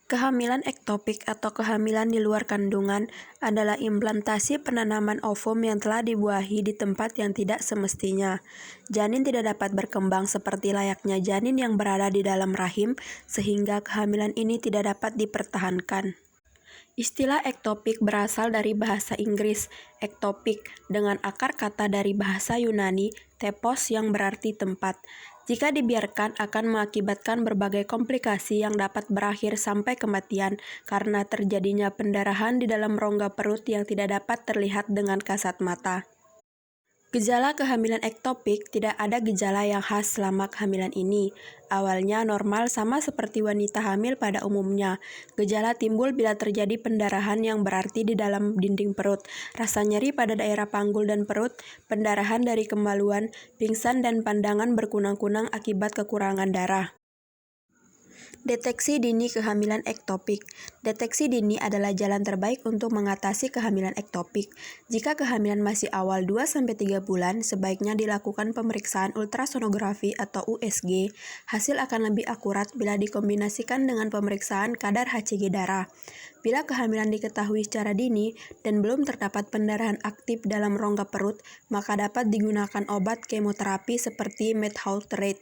Kehamilan ektopik atau kehamilan di luar kandungan adalah implantasi penanaman ovum yang telah dibuahi di tempat yang tidak semestinya. Janin tidak dapat berkembang seperti layaknya janin yang berada di dalam rahim, sehingga kehamilan ini tidak dapat dipertahankan. Istilah ektopik berasal dari bahasa Inggris ektopik dengan akar kata dari bahasa Yunani tepos yang berarti tempat. Jika dibiarkan akan mengakibatkan berbagai komplikasi yang dapat berakhir sampai kematian karena terjadinya pendarahan di dalam rongga perut yang tidak dapat terlihat dengan kasat mata. Gejala kehamilan ektopik tidak ada gejala yang khas selama kehamilan ini. Awalnya normal sama seperti wanita hamil pada umumnya. Gejala timbul bila terjadi pendarahan yang berarti di dalam dinding perut, rasa nyeri pada daerah panggul dan perut, pendarahan dari kemaluan, pingsan dan pandangan berkunang-kunang akibat kekurangan darah. Deteksi dini kehamilan ektopik. Deteksi dini adalah jalan terbaik untuk mengatasi kehamilan ektopik. Jika kehamilan masih awal 2-3 bulan, sebaiknya dilakukan pemeriksaan ultrasonografi atau USG. Hasil akan lebih akurat bila dikombinasikan dengan pemeriksaan kadar HCG darah. Bila kehamilan diketahui secara dini dan belum terdapat pendarahan aktif dalam rongga perut, maka dapat digunakan obat kemoterapi seperti methotrexate.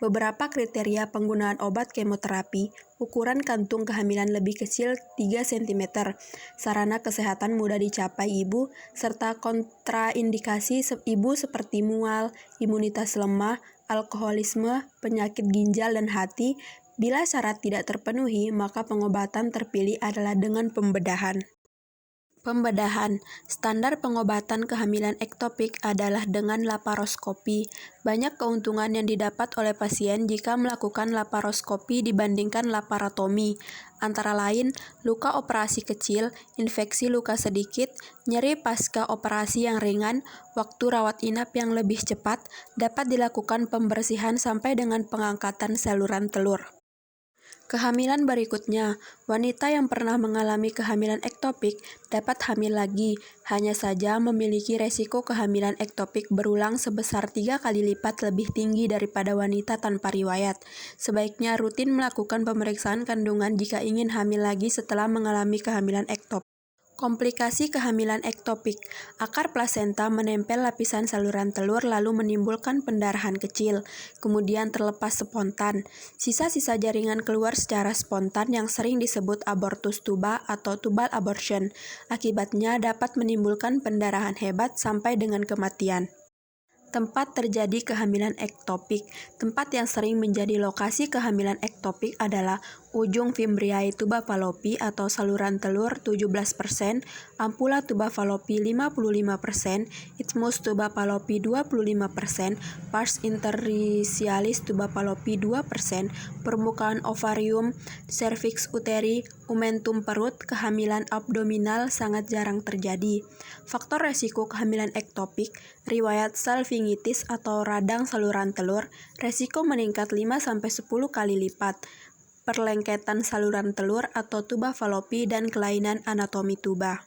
Beberapa kriteria penggunaan obat kemoterapi: ukuran kantung kehamilan lebih kecil 3 cm, sarana kesehatan mudah dicapai ibu, serta kontraindikasi ibu seperti mual, imunitas lemah, alkoholisme, penyakit ginjal dan hati. Bila syarat tidak terpenuhi, maka pengobatan terpilih adalah dengan pembedahan. Pembedahan. Standar pengobatan kehamilan ektopik adalah dengan laparoskopi. Banyak keuntungan yang didapat oleh pasien jika melakukan laparoskopi dibandingkan laparotomi. Antara lain, luka operasi kecil, infeksi luka sedikit, nyeri pasca operasi yang ringan, waktu rawat inap yang lebih cepat, dapat dilakukan pembersihan sampai dengan pengangkatan saluran telur. Kehamilan berikutnya, wanita yang pernah mengalami kehamilan ektopik dapat hamil lagi, hanya saja memiliki resiko kehamilan ektopik berulang sebesar 3 kali lipat lebih tinggi daripada wanita tanpa riwayat. Sebaiknya rutin melakukan pemeriksaan kandungan jika ingin hamil lagi setelah mengalami kehamilan ektopik. Komplikasi kehamilan ektopik. Akar plasenta menempel lapisan saluran telur lalu menimbulkan pendarahan kecil, kemudian terlepas spontan. Sisa-sisa jaringan keluar secara spontan yang sering disebut abortus tuba atau tubal abortion. Akibatnya dapat menimbulkan pendarahan hebat sampai dengan kematian. Tempat terjadi kehamilan ektopik. Tempat yang sering menjadi lokasi kehamilan ektopik adalah ujung fimbriae tuba fallopi atau saluran telur 17%, ampula tuba fallopi 55%, isthmus tuba fallopi 25%, pars interstitialis tuba fallopi 2%, permukaan ovarium, cervix uteri, umentum perut. Kehamilan abdominal sangat jarang terjadi. Faktor resiko kehamilan ektopik: riwayat salpingitis atau radang saluran telur, resiko meningkat 5-10 kali lipat, perlengketan saluran telur atau tuba fallopi dan kelainan anatomi tuba.